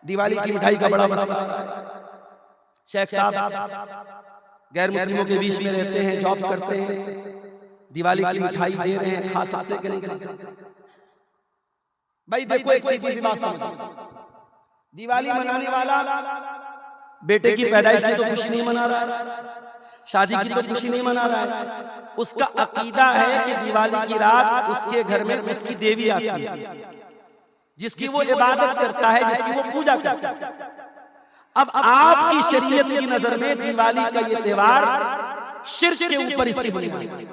दिवाली की मिठाई का बड़ा मसला है। शेख साहब गैर मुस्लिमों के बीच में रहते हैं, जॉब करते हैं, दिवाली की मिठाई दे रहे हैं, खा सकते कि नहीं खा सकते? भाई देखो, एक सीधी सी बात समझो, दिवाली मनाने वाला बेटे की पैदाइश की तो खुशी नहीं मना रहा है, शादी की तो खुशी नहीं मना रहा है। उसका अकीदा है कि दिवाली की रात उसके घर में उसकी देवी आती है, जिसकी वो इबादत करता है, जिसकी वो पूजा करता है। अब आपकी शरीयत की नजर में दिवाली का ये त्योहार शिर्क के ऊपर इसकी बुनियाद है,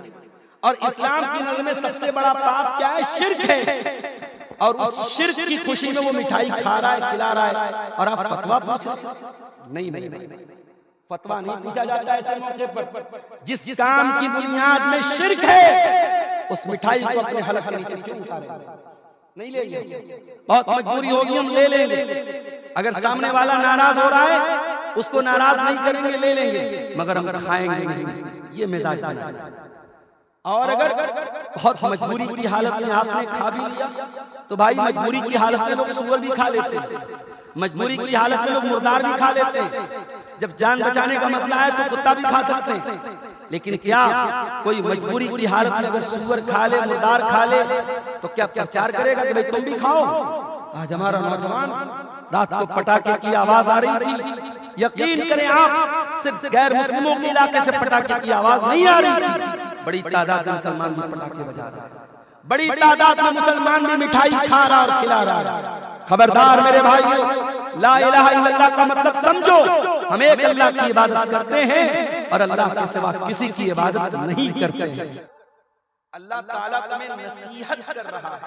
और इस्लाम की नजर में सबसे बड़ा पाप क्या है? शिर्क है। और उस शिर्क की खुशी में वो मिठाई खा रहा है, खिला रहा है, और आप फतवा पूछ रहे हैं? नहीं, फतवा नहीं पूछा जाता ऐसे मौके पर। जिस काम की बुनियाद में शिर्क है, उस मिठाई को अपने हलक के नीचे क्यों उतारेंगे? नहीं लेंगे, बहुत मजबूरी होगी हम ले लेंगे। अगर सामने वाला नाराज हो रहा है, उसको नाराज नहीं करेंगे, ले लेंगे, मगर हम खाएंगे नहीं। ये मिजाज बना। और अगर बहुत मजबूरी की हालत में आपने खा भी लिया, तो भाई मजबूरी की हालत में लोग सूअर भी खा लेते हैं, मजबूरी की हालत में लोग मुर्दार भी खा लेते हैं। जब जान बचाने का मसला है तो कुत्ता भी खा सकते हैं। लेकिन क्या कोई मजबूरी की हालत में अगर सूअर खा ले, मुर्दार खा ले, तो क्या प्रचार करेगा कि भाई तुम भी खाओ? आज हमारा नौजवान, रात को पटाखे की आवाज आ रही थी, यकीन करें आप, सिर्फ गैर मुस्लिमों के इलाके से पटाखे की आवाज नहीं आ रही थी, बड़ी तादाद में मुसलमान भी पटाखे बजा रहे हैं, बड़ी तादाद में मुसलमान भी मिठाई खा रहा और खिला रहा है। खबरदार मेरे भाइयों, ला इलाहा इल्लल्लाह का मतलब समझो। हम एक अल्लाह की इबादत करते हैं और अल्लाह के सिवा किसी की इबादत नहीं करते हैं। अल्लाह ताला तुम्हें नसीहत कर रहा है।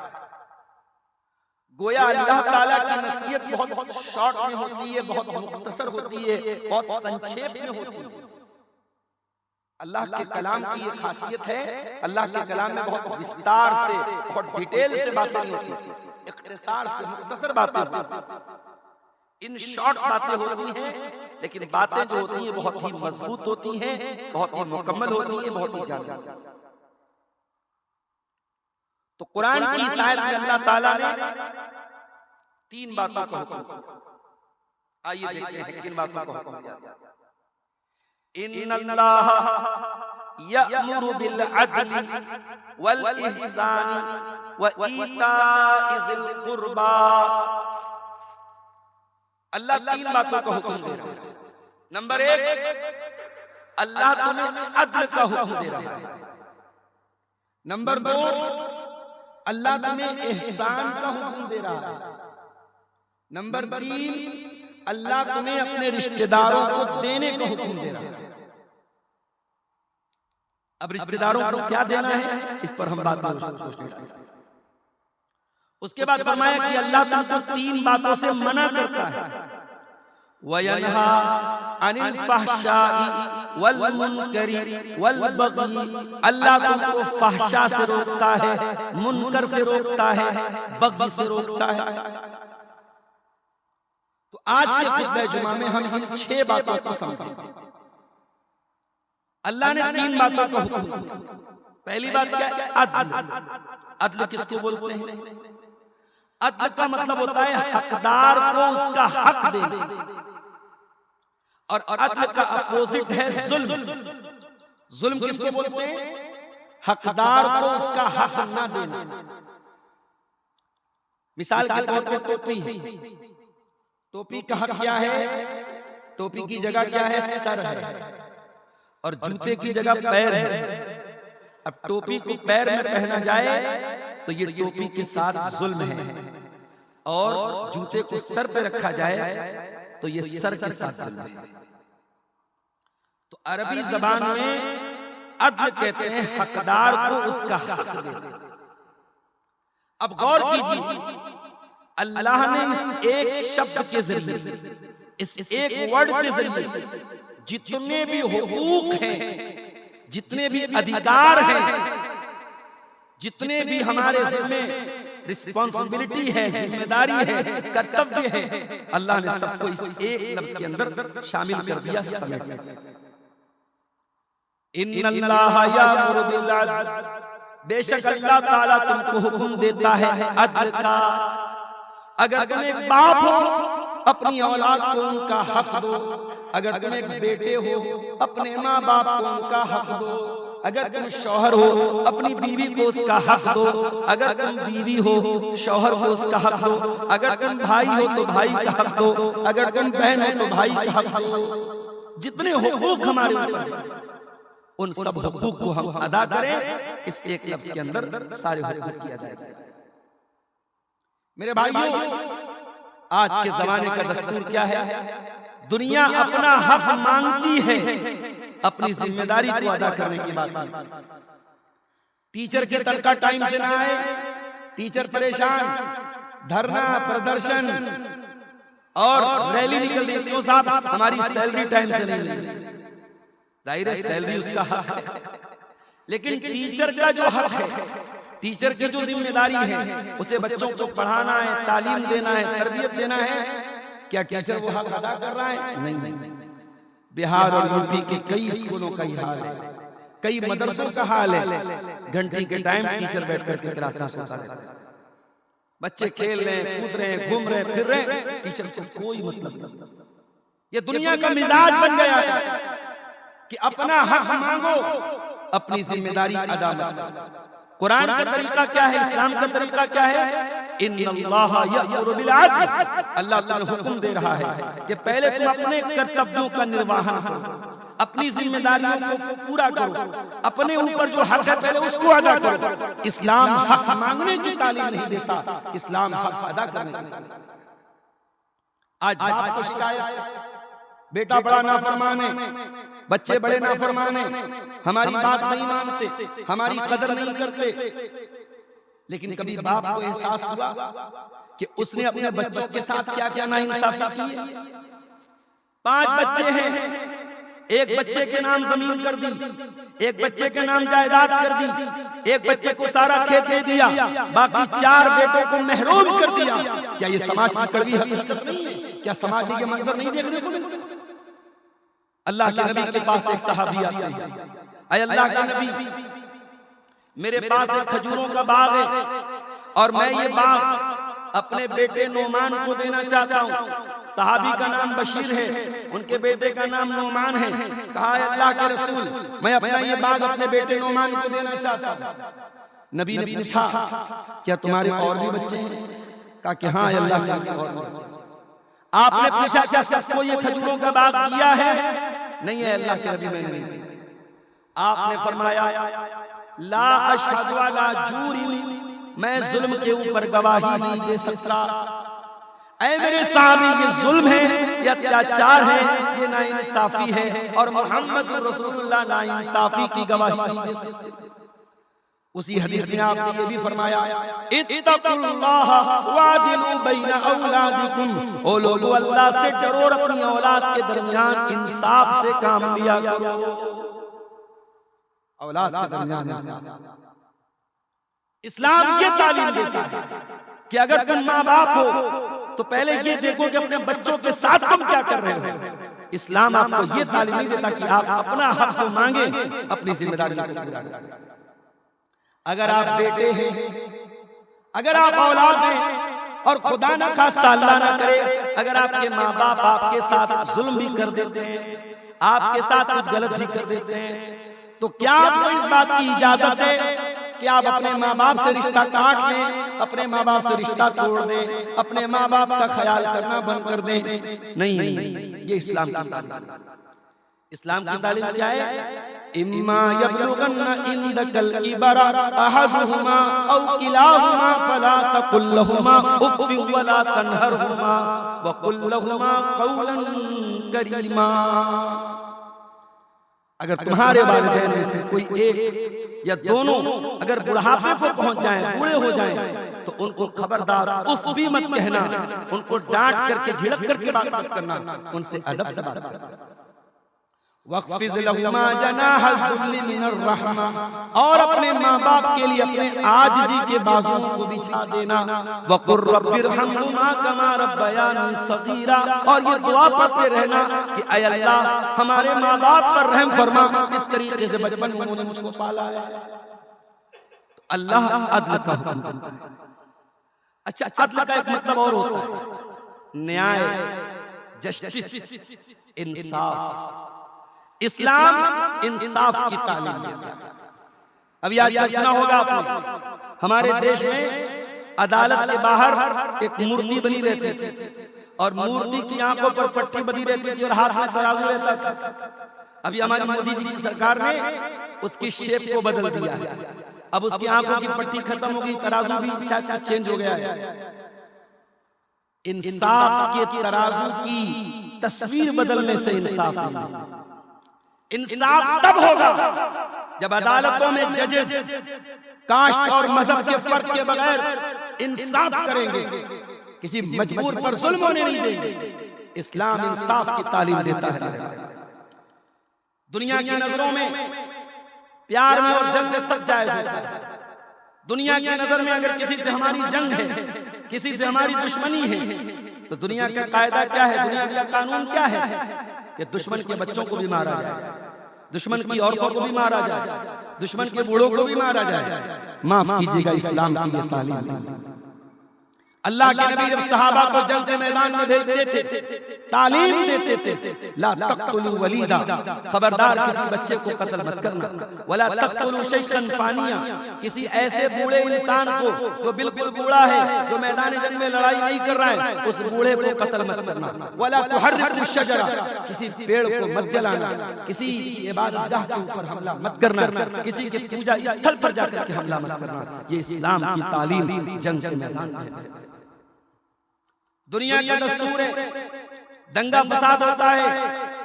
गोया अल्लाह ताला की नसीहत बहुत शॉर्ट में होती है, बहुत मुख्तसर होती है, बहुत संक्षेप में होती है। अल्लाह के कलाम की ये खासियत है, अल्लाह के कलाम में बहुत विस्तार से, बहुत डिटेल से बातें नहीं होती, इख्तिसार से मुख्तसर बातें होती। इन शॉर्ट बातें होती हैं, लेकिन बातें जो होती हैं बहुत ही मजबूत होती हैं, बहुत ही मुकम्मल होती हैं, बहुत ही जायज़। तो कुरान की इस आयत में अल्लाह ताला ने 3 बातों का हुक्म, आइए देखते हैं किन बातों का हुक्म दिया। इन्नल्लाह यअमुरु बिल अदली वल इहसानी व ईताइ ज़िल कुर्बा। अल्लाह 3 बातों का हुक्म दे रहा है। नंबर 1, अल्लाह तुम्हें अदल का हुक्म दे रहा है। नंबर 2, अल्लाह तुम्हें एहसान का हुक्म दे रहा है। नंबर 3, अल्लाह तुम्हें अपने रिश्तेदारों को देने का हुक्म दे रहा है। अब रिश्तेदारों को क्या देना है, इस पर हम बात सोचने लगे। उसके बाद फरमाया कि अल्लाह तुमको 3 बातों से मना करता है। वयनहा अनिल फहशाई वल मुनकरी वल बगी। अल्लाह तुमको फहशा से रोकता है, मुनकर से रोकता है, बगी से रोकता है। तो आज के खुतबे जुमा में हम इन 6 बातों को समझेंगे। अल्लाह ने 3 बातों का हुक्म दिया। पहली बात क्या है? अदल। अदल किसको बोलते हैं? अदल का मतलब होता है हकदार को उसका हक देना, और अदल का अपोजिट है जुल्म। जुल्म किसको बोलते हैं? हकदार को उसका हक न देना। मिसाल के तौर पर टोपी है, टोपी का हक क्या है? टोपी की जगह क्या है? सर है, और जूते की जगह पैर है। अब टोपी को पैर में पहना जाए तो ये टोपी के साथ जुल्म है, और जूते को सर पे रखा जाए तो ये सर के साथ जुल्म है। तो अरबी जबान में अदल कहते हैं हकदार को उसका हक देना। अब गौर कीजिए, अल्लाह ने इस एक शब्द के जरिए, इस एक वर्ड के जरिए जितने भी हुकूक हैं, जितने भी अधिकार हैं, जितने भी हमारे जिम्मे रिस्पॉन्सिबिलिटी है, जिम्मेदारी है, कर्तव्य है, अल्लाह ने सबको इस एक लफ्ज के अंदर शामिल कर दिया, समेट दिया। इन्नल्लाह यामुरु बिल अदल, बेशक अल्लाह ताला तुमको हुक्म देता है अदल का। अगर तुम एक बाप हो अपनी औलाद को उनका हक दो। अगर तुम एक बेटे हो अपने माँ बाप को उनका हक दो। अगर तुम शौहर हो अपनी बीवी को उसका हक दो। अगर तुम बीवी हो शौहर को उसका हक दो। अगर तुम भाई हो तो भाई का हक दो। अगर तुम बहन हो तो भाई का हक दो। जितने हुकूक हमारे ऊपर उन सब हुकूक को हम अदा करें। इस एक लफ्ज के अंदर सारे हुकूक किया जाएगा। मेरे भाइयों, आज के जमाने का दस्तूर क्या है? दुनिया अपना हक मांगती है, अपनी जिम्मेदारी को अदा करने की बात नहीं। टीचर की तनख्वाह टाइम से ना आए, टीचर परेशान, धरना प्रदर्शन और रैली निकल रही है। क्यों साहब? हमारी सैलरी टाइम से नहीं मिली। जाहिर है सैलरी उसका हक है, लेकिन टीचर का जो हक है, टीचर की जो जिम्मेदारी है, उसे बच्चों को पढ़ाना है, तालीम देना है, तरबियत देना है। क्या टीचर वो हक अदा कर रहा है? नहीं। बिहार और यूपी के कई स्कूलों का ही हाल है, कई मदरसों का हाल है। घंटी के टाइम टीचर बैठ करके क्लास में सोता है। बच्चे खेल रहे हैं, कूद रहे हैं, घूम रहे हैं, फिर रहे हैं, टीचर को कोई मतलब नहीं। ये दुनिया का मिजाज बन गया है कि अपना हक मांगो, अपनी जिम्मेदारी अदा मत करो। कुरान का तरीका क्या है? इस्लाम का तरीका क्या है? इन्नल्लाह यअमुरु बिल अद्ल। अल्लाह तुम्हें हुक्म दे रहा है कि पहले तुम अपने कर्तव्यों का निर्वहन करो, अपनी जिम्मेदारियों को पूरा करो, अपने ऊपर जो हक है पहले उसको अदा करो। इस्लाम हक मांगने की तालीम नहीं देता, इस्लाम हक अदा करने की तालीम। आज बाप को शिकायत, बेटा बड़ा नाफरमान है, बच्चे बड़े नाफरमान हैं, हमारी बात नहीं मानते, हमारी कदर नहीं करते। लेकिन कभी बाप को एहसास हुआ कि उसने अपने बच्चों के साथ क्या क्या नाइंसाफी की है? 5 बच्चे हैं, एक बच्चे के नाम जमीन कर दी, एक बच्चे के नाम जायदाद कर दी, एक बच्चे को सारा खेत दे दिया, बाकी 4 बेटों को महरूम कर दिया। क्या ये समाज की कड़वी हकीकत नहीं है? क्या समाज में ये मंजर नहीं देखने को मिलता? अल्लाह के नबी के पास एक सहाबी आते हैं, अय अल्लाह के नबी, मेरे पास एक खजूरों का बाग है और मैं ये बाग अपने बेटे नोमान को देना चाहता हूँ। सहाबी का नाम बशीर है, उनके बेटे का नाम नोमान है। कहा, अल्लाह के रसूल, मैं अपना ये बाग अपने बेटे नोमान को देना चाहता हूँ। नबी ने पूछा, क्या तुम्हारे और भी बच्चे हैं? कहा कि हाँ अल्लाह के और भी बच्चे। आपने पूछा, क्या सबको ये खजूरों का बाग दिया है? नहीं है अल्लाह के नबी, मैंने नहीं। आपने फरमाया, ला अशहदु अला जूरी, मैं जुल्म के ऊपर गवाही नहीं दे सकता। ऐ मेरे साहबी, ये जुल्म है, ये अत्याचार है, ये नाइंसाफी है और मोहम्मद रसूलुल्लाह नाइंसाफी की गवाही नहीं दे सकते। उसी हदीस में आपने ये भी फरमाया, इत्तकुल्लाह वादिलू बैना औलादिकुम, ओ लोगों अल्लाह से डरो और अपनी औलाद के दरमियान इंसाफ से काम लिया करो। औलाद के दरमियान इंसाफ। इस्लाम ये तालीम देता है कि अगर तुम माँ बाप हो तो पहले ये देखो कि अपने बच्चों के साथ तुम क्या कर रहे हो। इस्लाम आपको ये तालीम नहीं देता कि आप अपना हक तो मांगे, अपनी जिम्मेदारी को पूरा करें। अगर आप बेटे हैं, अगर आप औलाद हैं और खुदा न खास्ता अल्लाह ना करे अगर आपके माँ बाप आपके साथ जुल्म भी कर देते हैं, आपके साथ कुछ गलत भी कर देते हैं, तो क्या आपको इस बात की इजाजत है कि आप अपने माँ बाप से रिश्ता काट लें, अपने माँ बाप से रिश्ता तोड़ दें, अपने माँ बाप का ख्याल करना बंद कर दें? नहीं, ये इस्लाम की तालीम। इस्लाम की तालीम क्या है? इम्मा यबलुगन्ना इंदकल किबरा अहदुहुमा औ किलाहुमा फला तकुल लहुमा उफ़्फ़िन वला तनहरहुमा वकुल लहुमा क़ौलन करीमा। अगर तुम्हारे वालिदैन में से कोई एक या दोनों अगर बुढ़ापे को पहुंच जाएं, बूढ़े हो जाएं, तो उनको खबरदार उफ़ भी मत कहना, उनको डांट करके झिड़क करके बात मत करना, उनसे अदब से बात करना। वक़्फ़िज़ लहुमा जनाहल दुल्ली मिनर रहमा, और अपने माँ बाप के लिए अपने आजिज़ी के बाजुओं को बिछा देना। वक़ुर रब्बिरहम्हुमा कमा रब्बयानी सग़ीरा, और ये दुआ पढ़ते रहना कि ऐ अल्लाह हमारे माँ बाप पर रहम फरमा, इस तरीके से बचपन में उन्होंने मुझको पाला है। तो अल्लाह अदल का हुक्म देता है। अच्छा, अदल का एक मतलब और होता है, न्याय, जस्टिस, इंसाफ। इस्लाम इंसाफ की तालीम देता है। अभी आज सुना होगा आपने, हमारे देश में अदालत के बाहर एक मूर्ति बनी रहती थी और मूर्ति की आंखों पर पट्टी बनी रहती थी और हाथ में तराजू रहता था। अभी हमारी मोदी जी की सरकार ने उसकी शेप को बदल दिया है। अब उसकी आंखों की पट्टी खत्म हो गई, तराजू भी शायद चेंज हो गया है। इंसाफ के तराजू की तस्वीर बदलने से इंसाफ नहीं। इंसाफ तब होगा जब अदालतों में जजेस कास्ट और मजहब के फर्क के बगैर इंसाफ करेंगे, किसी मजबूर पर जुल्म होने नहीं देंगे। इस्लाम इंसाफ की तालीम देता है। दुनिया की नजरों में प्यार में और जंग में सब जायज होता है। दुनिया की नजर में अगर किसी से हमारी जंग है, किसी से हमारी दुश्मनी है, तो दुनिया का कायदा क्या है, दुनिया का कानून क्या है कि दुश्मन के बच्चों को भी मारा जाए, दुश्मन की औरतों को भी मारा जाए, दुश्मन के बूढ़ों को भी मारा जाए। माफ कीजिएगा, इस्लाम की ये तालीम। अल्लाह के नबी जब सहाबा को जंग के मैदान में भेजते थे, तालीम देते थे, ला तक़तुलू वलीदा, खबरदार किसी बच्चे को कत्ल मत करना, वला तक़तुलू शैखन फानिया, किसी ऐसे बूढ़े इंसान को जो बिल्कुल बूढ़ा है, जो मैदान जंग में लड़ाई नहीं कर रहा है, उस बूढ़े को कत्ल मत करना। वला तुहर्रिकु शजरा, किसी पेड़ को मत जलाना, किसी की इबादतगाह के ऊपर हमला मत करना, किसी के पूजा स्थल पर जाकर के हमला मत करना। ये इस्लाम की तालीम जंग के मैदान में है। दुनिया का दस्तूर है, दंगा फसाद होता है,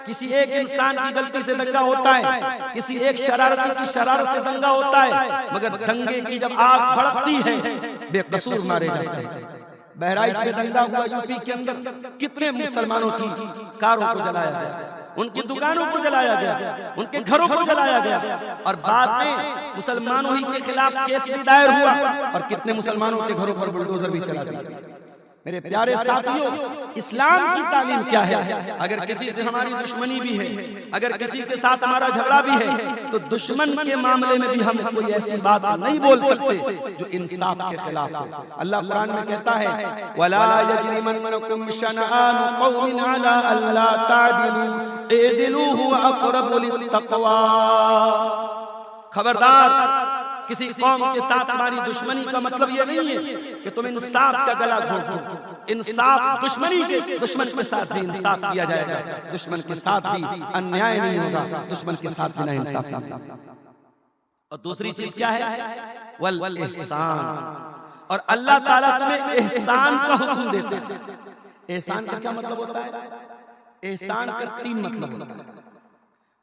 किसी एक इंसान की गलती से दंगा होता है, किसी एक शरारती की शरारत से दंगा होता है, मगर दंगे की जब आग भड़कती है बेकसूर मारे जाते हैं। बहराइच में दंगा हुआ यूपी के अंदर, कितने मुसलमानों की कारों को जलाया गया, उनकी दुकानों को जलाया गया, उनके घरों को जलाया गया, और बाद में मुसलमानों ही के खिलाफ केस भी दायर हुआ और कितने मुसलमानों के घरों पर बुलडोजर भी चला दिया। मेरे प्यारे साथियों, इस्लाम की तालीम क्या है? अगर किसी से हमारी दुश्मनी भी है, अगर किसी के साथ हमारा झगड़ा भी है, तो दुश्मन के मामले में भी हम कोई ऐसी बात नहीं बोल सकते जो इंसाफ के खिलाफ हो। अल्लाह कुरान में कहता है, वला यजरिमन्नकुम शनआनु कौमिन अला अल्ला तादिलू इदिलू हुवा अक़रबु लित्तक़वा। खबरदार, किसी कौम के साथ हमारी दुश्मनी का मतलब ये नहीं है कि तुम इंसाफ का गला घोंट दो। इंसाफ दुश्मनी के, दुश्मन के साथ भी इंसाफ किया जाएगा, दुश्मन के साथ भी अन्याय नहीं होगा, दुश्मन के साथ भी ना इंसाफ। और दूसरी चीज क्या है? वल एहसान। और अल्लाह ताला तुम्हें एहसान का हुक्म देता है। एहसान का क्या मतलब होता है? एहसान का 3 मतलब होता है।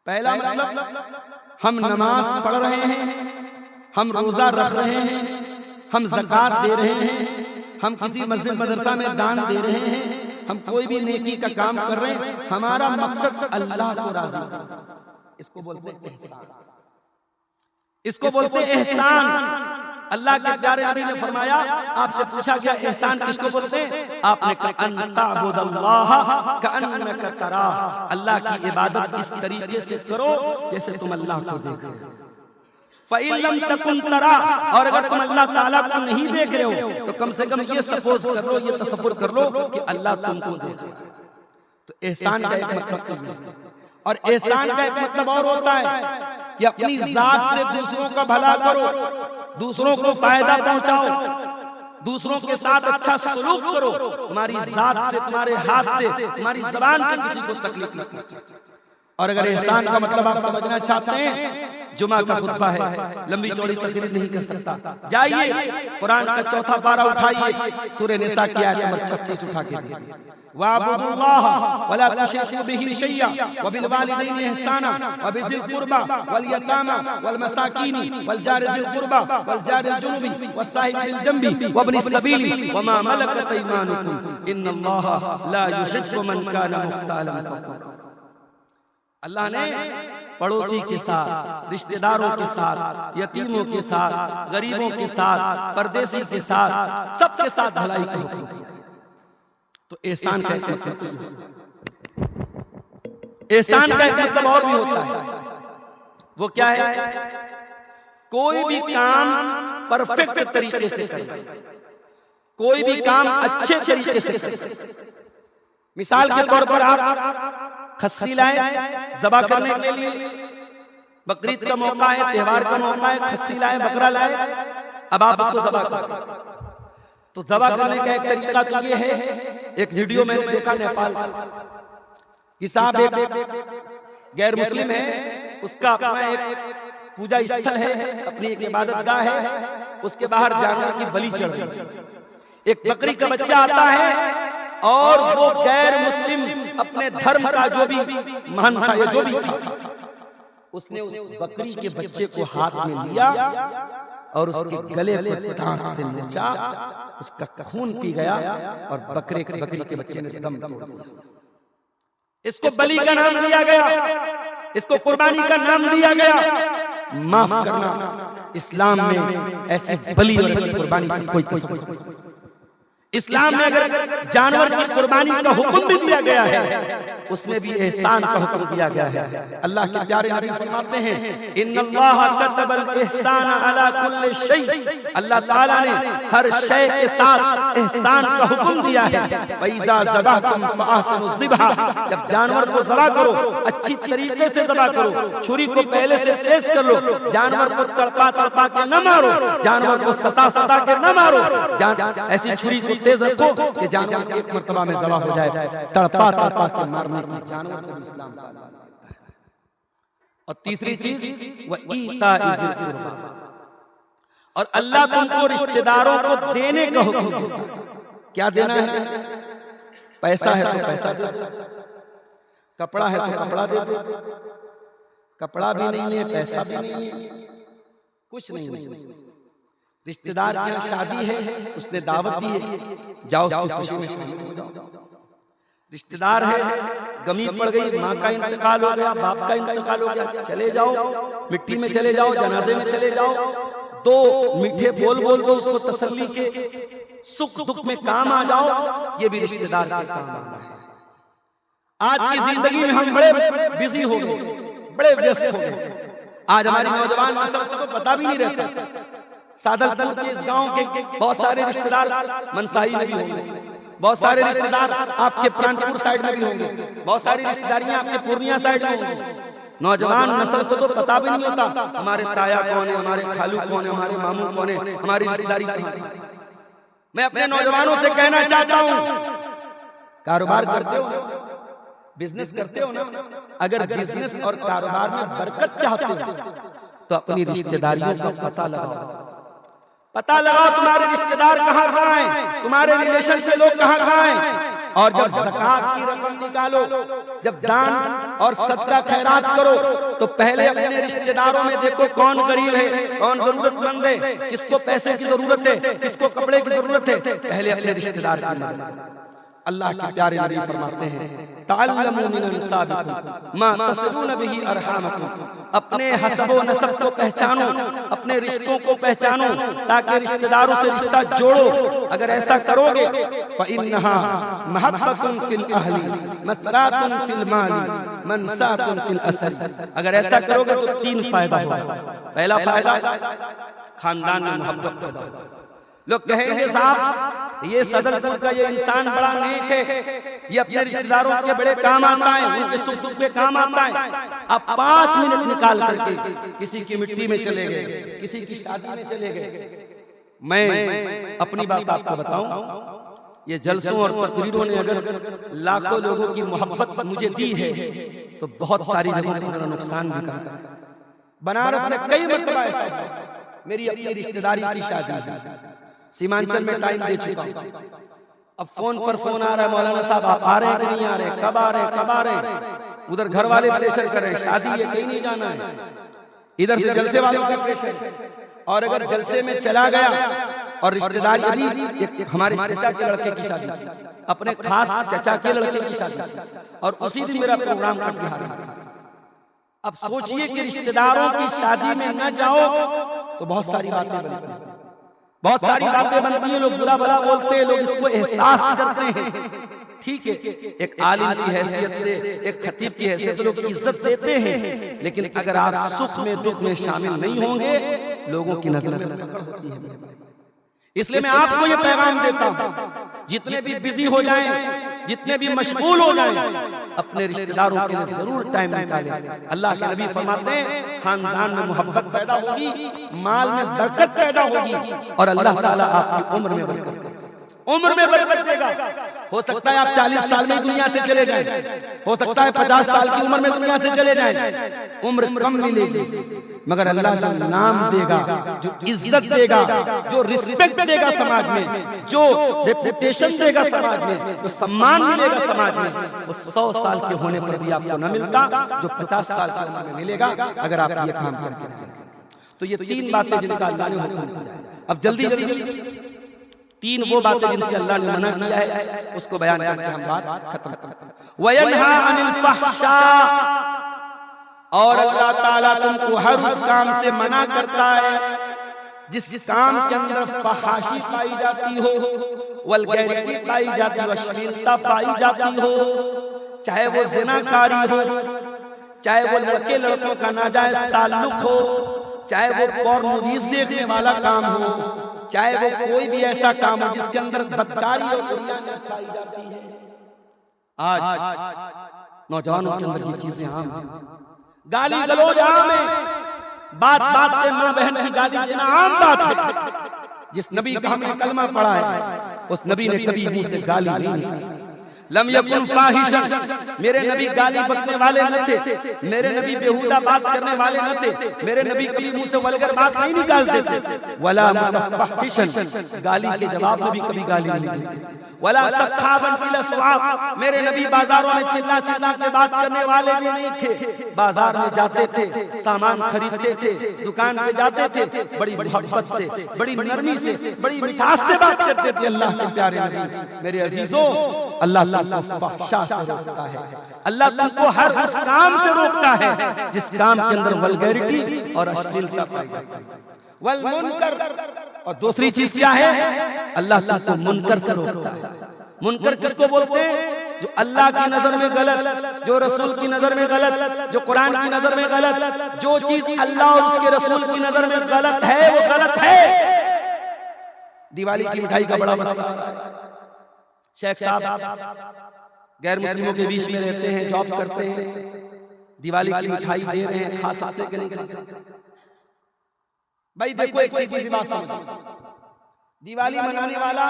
पहला मतलब, हम नमाज पढ़ रहे हैं, हम रोजा रख रहे हैं, हम ज़कात दे रहे हैं, हम किसी मस्जिद मदरसा में दान दे रहे हैं, हम कोई भी नेकी का काम कर रहे हैं, हमारा मकसद अल्लाह को राज़ी करना। इसको बोलते हैं एहसान। इसको बोलते हैं एहसान। अल्लाह के प्यारे नबी ने फरमाया, आपसे पूछा गया एहसान किसको बोलते हैं? आपने कहा अन ताबुदल्लाह कअन्नका तराह, अल्लाह की इबादत इस तरीके से करो जैसे तुम अल्लाह को देख रहे हो। फ़इन लम तकुन तरा, और अगर तुम अल्लाह ताला को नहीं देख रहे हो तो कम से कम ये सपोज कर लो, ये तसव्वुर कर लो कि अल्लाह तुमको देख रहा है। तो एहसान का एक मतलब है। और एहसान का एक मतलब और होता है कि अपनी जात से दूसरों का भला करो, दूसरों को फायदा पहुंचाओ, दूसरों के साथ अच्छा सलूक करो, तुम्हारी जात से, तुम्हारे हाथ से, तुम्हारी जुबान से किसी को तकलीफ न पहुंचे। और अगर एहसान का मतलब आप समझना चाहते हैं, जुमा का खुतबा है, लंबी चौड़ी तकरीर नहीं कर सकता, जाइए कुरान का 4था पारा उठाइए, सूरह निसा की आयत नंबर 36 उठा के देखिए। वाबुदुल्लाह वला तुशरिकू बिही शैया व बिल वालिदैनि इहसाना व बिज़िल कुर्बा वल यतामा वल मसाकीनी वल जारि ज़िल कुर्बा वल जारि जुनुबी वस साहिबि बिल जंबी व इब्निस सबीली व मा मलकत अयमानुकुम इन्नल्लाहा ला युहिब्बु मन काना मुख्तालन फखूरा। अल्लाह ने पड़ोसी के साथ, रिश्तेदारों के साथ, यतीमों के साथ, गरीबों के साथ, परदेसी के साथ, सबके साथ भलाई का हुक्म दिया। तो एहसान का एक मतलब, एहसान का एक मतलब और भी होता है। वो क्या है? कोई भी काम परफेक्ट तरीके से करें, कोई भी काम अच्छे तरीके से करें। मिसाल के तौर पर आप खस्सी लाए ज़बा करने के लिए, बकरीद का मौका है, त्योहार का मौका है, खस्सी लाए, बकरा लाए, अब आप उसको ज़बा करें। तो ज़बा करने का एक तरीका तो ये है, एक वीडियो मैंने देखा नेपाल कि साहब एक गैर मुस्लिम है, उसका अपना एक पूजा स्थल है, अपनी एक इबादत गाह है, उसके बाहर जानवर की बलि चढ़ रही, एक बकरी का बच्चा आता है और वो गैर मुस्लिम अपने धर्म का जो भी महान था या जो भी था, उसने उस बकरी के बच्चे को हाथ में लिया और उसके गले पर दांत से नोचा, उसका खून पी गया और बकरी के बच्चे ने दम तोड़ दिया। इसको बलि का नाम दिया गया, इसको कुर्बानी का नाम दिया गया। माफ करना, इस्लाम में ऐसी बलि और ऐसी कुर्बानी की कोई कसम नहीं। इस्लाम में अगर जानवर की कुर्बानी का हुक्म भी दिया गया है, उसमें भी एहसान का हुक्म दिया गया है। अल्लाह के प्यारे नबी फरमाते हैं, इन्नल्लाह कतबल एहसान अला कुल्li शै, अल्लाह ताला ने हर शय के साथ एहसान का हुक्म दिया है। वइज़ा ज़बहतुम फअहसिनु ज़िबहा, जब जानवर को ज़बह करो अच्छी तरीके से ज़बह करो, छुरी को पहले से तेज कर लो, जानवर को तड़पा तड़पा के न मारो, जानवर को सता सता के न मारो, ऐसी छुरी को तेज रखो कि जानवर एक मर्तबा में ज़बह हो जाए। तड़पा तड़पा के मारने की जानवर को इस्लाम का देता है। और तीसरी चीज वह ईताइज़िल कुर्बा, और अल्लाह तुमको रिश्तेदारों को देने का हुक्म देता है। क्या देना है? पैसा है तो पैसा दे दो, कपड़ा है तो कपड़ा दे दो, कपड़ा भी नहीं है, पैसा भी नहीं है, कुछ नहीं है। रिश्तेदार की यहाँ शादी है, उसने दावत दी है, जाओ उसकी खुशी में शामिल हो जाओ। रिश्तेदार है, गमी पड़ गई, माँ का इंतकाल हो गया, बाप का इंतकाल हो गया, चले जाओ, मिट्टी में चले जाओ, जनाजे में चले जाओ, दो मीठे बोल बोल दो उसको तसल्ली के, सुख दुख में काम आ जाओ, ये भी रिश्तेदार का काम आना है। आज की जिंदगी में हम बड़े बिजी हो गए, बड़े व्यस्त हो गए। आज हमारी नौजवान नस्ल को पता भी नहीं रहता। सादतपुर के इस गांव के बहुत सारे रिश्तेदार मनसाई में भी होंगे, बहुत सारे रिश्तेदार आपके प्राणपुर साइड में भी होंगे, बहुत सारी रिश्तेदारियां आपके पूर्णिया साइड में होंगी। नौजवान नस्ल को तो पता भी नहीं होता हमारे ताया कौन है, हमारे खालू कौन है, हमारे मामू कौन है, हमारी रिश्तेदारी कहाँ है। मैं अपने नौजवानों से कहना चाहता हूँ, कारोबार करते हो ना, बिजनेस करते हो ना, अगर बिजनेस और कारोबार में बरकत चाहते हो तो अपनी रिश्तेदारियों का पता लगाओ। पता लगाओ तुम्हारे रिश्तेदार कहाँ कहाँ हैं, तुम्हारे रिलेशन से लोग कहाँ कहाँ हैं। और जब ज़कात की रकम निकालो, जब दान और सदका खैरात करो, तो पहले अपने रिश्तेदारों में देखो कौन गरीब है, कौन जरूरतमंद है, किसको पैसे की जरूरत है, किसको कपड़े की जरूरत है, पहले अपने रिश्तेदार की मदद। अल्लाह के प्यारे नबी फरमाते हैं, तअल्लमू मिन अंसाबिकुम मा तसिलून बिही अरहामकुम, अपने हसबो नसब को पहचानो, अपने रिश्तों को पहचानो, ताकि रिश्तेदारों से रिश्ता जोड़ो। अगर ऐसा करोगे फइन्नहा महब्बतुन फिल अहली मसरातुन फिल माली मनसातुन फिल असल। अगर ऐसा करोगे तो तीन फायदा होगा। पहला फायदा, खानदान में मोहब्बत पैदा होगा। लोग कहेंगे साहब ये सदरपुर का ये इंसान बड़ा नेक है, ये अपने रिश्तेदारों के बड़े काम आता है, उनके सुख दुख में काम आता है। आप 5 मिनट निकाल करके किसी की मिट्टी में चले गए, किसी की शादी में चले गए। मैं अपनी बात आपको बताऊं, ये जलसों और तकरीरों ने अगर लाखों लोगों की मोहब्बत मुझे दी है तो बहुत सारी जगहों पर मेरा नुकसान भी करा। बनारस में कई मरतबा ऐसा हुआ, मेरी अपनी रिश्तेदारी की शादी, सीमांचल में टाइम दे चुका हूं, अब फोन पर फोन आ रहा है, मौलाना साहब आप आ रहे हैं कि नहीं आ रहे, कब आ रहे हैं, कब आ रहे हैं। उधर घर वाले प्रेशर कर रहे हैं, शादी है कहीं नहीं जाना है, इधर से जलसे वालों का प्रेशर। और अगर जलसे में चला गया और रिश्तेदारी, अभी एक हमारे चाचा के लड़के की शादी, अपने खास चाचा के लड़के की शादी, और उसी दिन मेरा प्रोग्राम कट गया। अब सोचिए कि रिश्तेदारों की शादी में न जाओ तो बहुत सारी बातें बनती हैं, बहुत सारी बातें बनती हैं, लोग बुरा भला बोलते हैं, लोग इसको एहसास करते हैं। ठीक है, एक आलिम की हैसियत से, एक खतीब की हैसियत से लोग इज्जत देते हैं, लेकिन अगर आप सुख में दुख में शामिल नहीं होंगे, लोगों की नजर होती है। इसलिए मैं आपको ये पैगाम देता हूं, जितने भी बिजी हो जाएं, जितने भी मशगूल हो जाएं, अपने रिश्तेदारों के लिए जरूर टाइम निकालें। अल्लाह के नबी फरमाते हैं खानदान में मोहब्बत पैदा होगी, माल में बरकत पैदा होगी और अल्लाह ताला आपकी उम्र में बरकत देगा। उम्र में बरकत देगा। हो सकता है आप 40 साल में दुनिया से चले जाएं, हो सकता है 50 साल की उम्र में दुनिया से चले जाएं, उम्र कम मिलेगी, मगर अल्लाह जो नाम देगा, जो इज्जत देगा, जो रिस्पेक्ट देगा समाज में, जो रेपुटेशन देगा समाज में, जो सम्मान मिलेगा समाज में, वो 100 साल के होने पर भी आपको न मिलता जो 50 साल की उम्र में मिलेगा अगर आप ये काम करके रहेंगे। तो ये 3 बातें जिनका अल्लाह ने हुक्म दिया है। अब जल्दी जल्दी 3 वो बातें जिनसे अल्लाह ने मना किया है उसको बयान करके हम बात खत्म करते हैं। वयन्हा अनिल फहशा, और अल्लाह ताला तुमको हर उस काम से मना करता है जिस काम के अंदर फहाशी पाई जाती हो, वल्गैरिटी पाई जाती हो, अश्लीलता पाई जाती हो, चाहे वो ज़िनाकारी हो, चाहे वो लड़के लड़कों का नाजायज ताल्लुक हो, चाहे वो पोर्न मूवीज देखने वाला काम हो, चाहे वो कोई भी ऐसा काम हो जिसके अंदर बदकारी और बुराइयां पाई जाती है। आज नौजवानों के अंदर ये चीजें आम हैं। गाली गलौज आम है, बात बात पे माँ बहन की गाली देना आम बात है। जिस नबी का हमने कलमा पढ़ा है उस नबी ने कभी मुंह से गाली नहीं निकाली। लम यकुन फाहिशन, मेरे नबी गाली बकने वाले न थे, मेरे नबी बेहुदा बात करने वाले न थे, मेरे नबी कभी मुंह से वल्गर बात नहीं निकालते थे। वला मुतफहिशन, गाली के जवाब में भी कभी गाली नहीं देते। वला सखाबन फिल अस्वाक, मेरे नबी बाजारों में चिल्ला चिल्ला के बात करने वाले भी नहीं थे। बाजार में जाते थे, सामान खरीदते थे, दुकान पे जाते थे, बड़ी मोहब्बत से, बड़ी नरमी से, बड़ी मिठास से बात करते थे। अल्लाह के प्यारे नबी, मेरे अजीजों, अल्लाह फहशा से रोकता है। अल्लाह तुमको हर उस काम से रोकता है जिस काम के अंदर वल्गैरिटी और अश्लीलता पाई जाती है। वल मुनकर, और दूसरी चीज क्या है, अल्लाह तुमको मुनकर से रोकता है। मुनकर किसको बोलते हैं? जो अल्लाह की नजर में गलत, जो रसूल की नजर में गलत, जो कुरान की नजर में गलत, जो चीज अल्लाह और उसके रसूल की नजर में गलत है वो गलत है। दिवाली की मिठाई का बड़ा मसला है। शेख साहब गैर मुस्लिमों के बीच में रहते हैं, जॉब करते हैं, दिवाली की मिठाई दे रहे हैं, खा सकते कि नहीं खा सकते? भाई देखो एक सीधी सी बात समझो, दिवाली मनाने वाला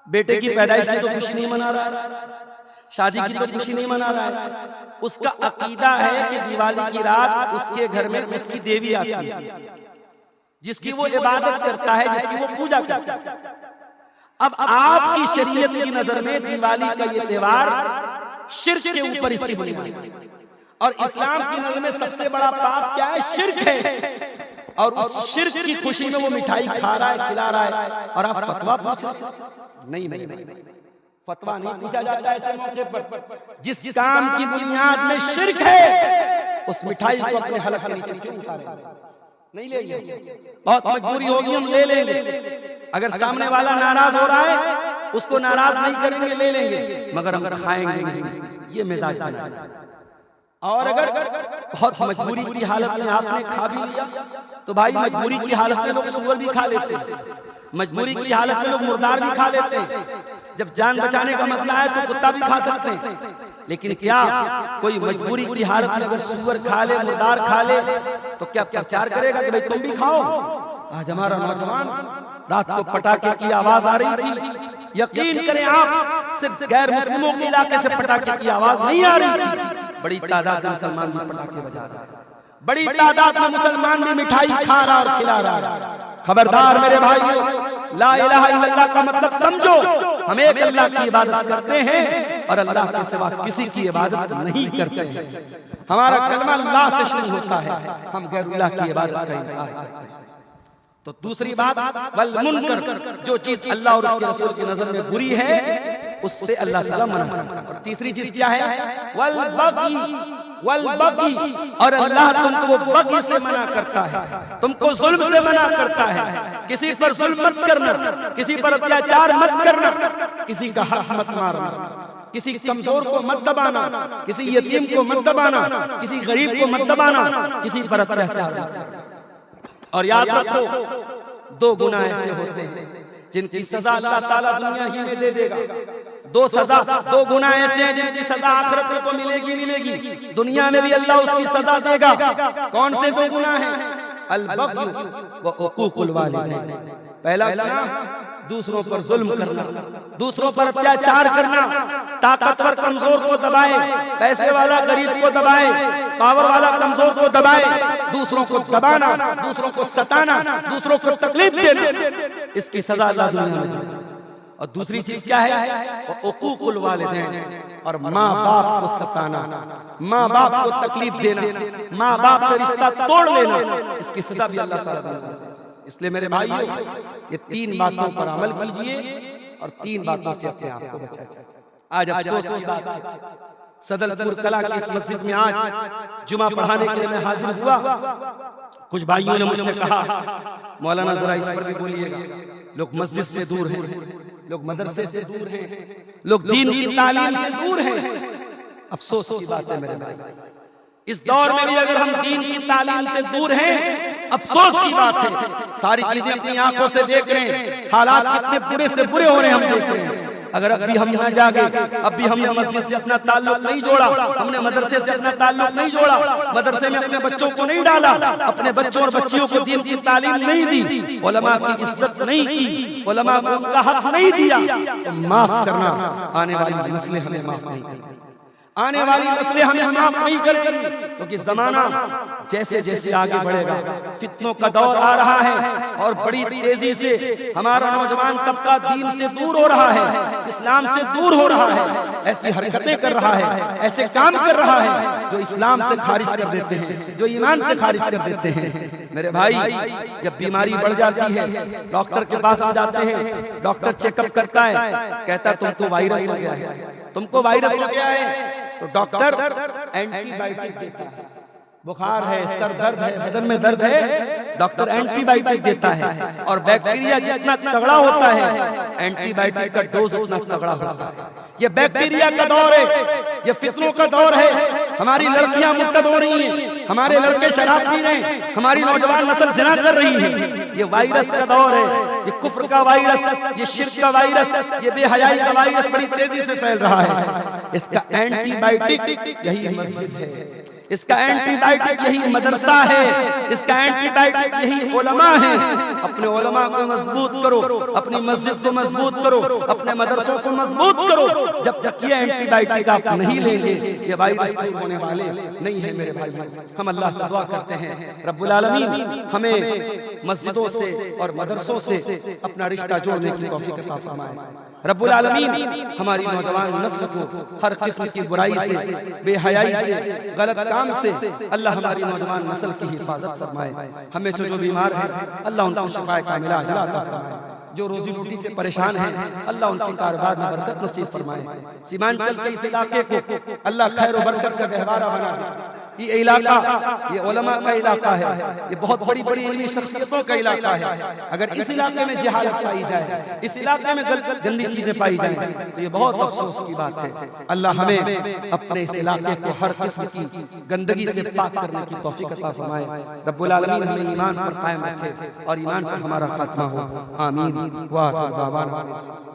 बेटे की पैदाइश की तो खुशी नहीं मना रहा है, शादी की तो खुशी नहीं मना रहा है। उसका अकीदा है कि दिवाली की रात उसके घर में उसकी देवी आती है, जिसकी वो इबादत करता है, जिसकी वो पूजा करता है। अब आपकी शरीयत की नजर में दिवाली का ये त्योहार शिर्क के ऊपर इसकी बुनियाद है, और इस्लाम की नजर में सबसे बड़ा पाप क्या है? शिर्क है। और उस शिर्क की खुशी में वो मिठाई खा रहा है, खिला रहा है, और आप फतवा पूछ रहे? नहीं नहीं नहीं, फतवा नहीं पूछा जाता ऐसे मौके पर। जिस काम की बुनियाद में शिर्क है उस मिठाई को अपने हलक के नीचे क्यों उतारे? नहीं लेंगे, बहुत मजबूरी होगी हम ले लेंगे। अगर सामने वाला नाराज हो रहा है उसको नाराज नहीं करेंगे, ले लेंगे, मगर हम खाएंगे नहीं, ये मिजाज बना। और अगर बहुत मजबूरी की हालत में आपने खा भी लिया तो भाई मजबूरी की हालत में लोग सूअर भी खा लेते हैं, मजबूरी की हालत में लोग मुर्दार भी खा लेते हैं। जब जान बचाने का मसला है तो कुत्ता भी खा सकते हैं, लेकिन क्या कोई मजबूरी की हालत में अगर सूअर खा ले, मुर्दार खा ले, तो क्या प्रचार करेगा कि भाई तुम भी खाओ? आज हमारा नौजवान, रात को पटाखे की आवाज आ रही थी, यकीन करें आप, सिर्फ गैर मुस्लिमों के इलाके से पटाखे की आवाज नहीं आ रही थी, बड़ी तादाद में मुसलमान भी पटाखे बजा रहे हैं, बड़ी तादाद में मुसलमान भी मिठाई खा रहा और खिला रहा है। खबरदार मेरे भाइयों, ला इलाहा इल्लल्लाह का मतलब समझो। हम एक अल्लाह की इबादत करते हैं और अल्लाह के सिवा किसी की इबादत नहीं करते हैं। हमारा कलमा अल्लाह से शुरू होता है, हम गैरुल्लाह की इबादत का इनकार करते हैं। तो दूसरी बात, वल मुनकर, जो चीज अल्लाह और उसके रसूल की नजर में बुरी है उससे अल्लाह ताला मना करता है। तीसरी चीज क्या है? वल बगी, और अल्लाह तुमको बगी से मना करता है, तुमको जुल्म से मना करता है। किसी पर जुल्म मत करना, किसी पर अत्याचार मत करना, किसी का हक मत मारना, किसी कमजोर को मत दबाना, किसी यतीम को मत दबाना, किसी गरीब को मत दबाना, किसी पर अत्याचार मत करना। और याद रखो, 2 गुनाह ऐसे होते हैं जिनकी सजा अल्लाह ताला दुनिया ही में दे देगा, दो सजा, दो गुनाह ऐसे हैं जिनकी सजा आखिरत में तो मिलेगी मिलेगी, दुनिया में भी अल्लाह उसकी सजा देगा। कौन से दो गुनाह हैं? अल-बग़्य व उक़ूक़ुल वालिदैन। पहला गुनाह दूसरों पर जुल्म करना, दूसरों पर अत्याचार करना, ताकतवर कमजोर को दबाए, पैसे वाला गरीब को दबाए, पावर वाला कमजोर को दबाए, दूसरों को दबाना, दूसरों को सताना, दूसरों को तकलीफ देना, इसकी सजा अल्लाह दुनिया में देगा। और दूसरी चीज क्या है? उक़ूक़ुल वालिदैन, और माँ बाप को सताना, माँ बाप को तकलीफ देना, माँ बाप से रिश्ता तोड़ लेना, इसकी सजा भी अल्लाह ताला देगा। इसलिए मेरे भाइयों, ये तीन बातों पर अमल कीजिए और तीन बातों से अपने आप को बचाइए। आज अफसोस की बात है, सदलपुर कला की इस मस्जिद में आज जुमा पढ़ाने के लिए मैं हाजिर हुआ। कुछ भाइयों ने मुझसे कहा, मौलाना जरा इस पर भी बोलिएगा, लोग मस्जिद से दूर हैं, लोग मदरसे से दूर हैं, लोग दीन की तालीम से दूर हैं। अफसोस की बात है मेरे भाई, इस दौर में भी अगर हम दीन की तालीम से दूर हैं, अफसोस की बात है। सारी चीजें अपनी आंखों से देख रहे हैं, हालात कितने बुरे से बुरे हो रहे हैं हम देख रहे हैं। अगर अब भी हम न जागे, अब भी हमने मस्जिद से अपना ताल्लुक नहीं जोड़ा, हमने मदरसे से अपना ताल्लुक नहीं जोड़ा, मदरसे में अपने बच्चों को नहीं डाला, अपने बच्चों और बच्चियों को दीन की तालीम नहीं दी, उलमा की इज्जत नहीं की, उलमा को उनका हक नहीं दिया, तो माफ करना, आने वाली नस्लें हमें माफ नहीं करेंगी, आने वाली नस्लें हमें माफ नहीं करेंगी। क्योंकि जमाना जैसे जैसे आगे बढ़ेगा, फितनों का दौर आ रहा है और बड़ी तेजी से हमारा नौजवान तबका दीन से दूर हो रहा है, इस्लाम से दूर हो रहा है, ऐसी हरकतें कर रहा है, ऐसे काम कर रहा है जो इस्लाम से खारिज कर देते हैं, जो ईमान से खारिज कर देते हैं। मेरे भाई, जब बीमारी बढ़ जाती है, डॉक्टर के पास आ जाते हैं, डॉक्टर चेकअप करता है, कहता तुमको वायरस हो गया है, तुमको वायरस हो गया है, तो डॉक्टर एंटीबायोटिक देता है। बुखार है, सर दर्द है, बदन में दर्द है, डॉक्टर एंटीबायोटिक देता है। और बैक्टीरिया जितना तगड़ा होता है, एंटीबायोटिक का डोज उतना तगड़ा होता है। ये बैक्टीरिया का दौर है, ये फितनों का दौर है। हमारी लड़कियां मुर्तद हो रही हैं, हमारे लड़के शराब पी रहे हैं, हमारी नौजवान नस्ल ज़िना कर रही है। ये वायरस का दौर है, ये कुफ्र का वायरस, ये शिर्क का वायरस, ये बेहयाई का वायरस बड़ी तेजी से फैल रहा है। इसका एंटीबायोटिक यही मस्जिद है, इसका एंटीबायोटिक यही मदरसा है, इसका एंटीबायोटिक यही उलमा है। अपने उलमा को मजबूत करो, अपनी मस्जिद को मजबूत करो, अपने मदरसों को मजबूत करो। जब तक ये एंटीबायोटिक आप नहीं लेंगे, ये वायरस दूर होने वाले नहीं है मेरे भाई। हम अल्लाह से दुआ करते हैं, रब्बुल आलमीन हमें मस्जिदों से और मदरसों से अपना रिश्ता जोड़ने की तौफीक अता फरमाए। रब्बुल आलमीन हमारी नौजवान नस्ल को हर किस्म की बुराई से, बेहयाई से, गलत काम से अल्लाह हमारी नौजवान नस्ल की हिफाजत फरमाए। हमें से जो बीमार है, अल्लाह उनको शिफा कामिला अजला अता फरमाए। जो रोजी रोटी से परेशान हैं, अल्लाह उनके कारोबार में बरकत नसीब फरमाए। सीमांचल के इस इलाके को अल्लाह खैर और बरकत का गहवारा बना दे। ये इलाका, ये उलमा का इलाका है, ये बहुत बड़ी बड़ी इल्मी शख्सियतों का इलाका है। अगर इस इलाके में जहालत पाई जाए, इस इलाके में गंदी चीजें पाई जाए, तो ये बहुत अफसोस की बात है। अल्लाह हमें अपने इस इलाके को हर किस्म की गंदगी से पाक करने की तौफीक अता फरमाए। रब्बुल आलमीन हमें ईमान पर कायम रखे और ईमान पर हमारा खात्मा हो। आमीन। वाह।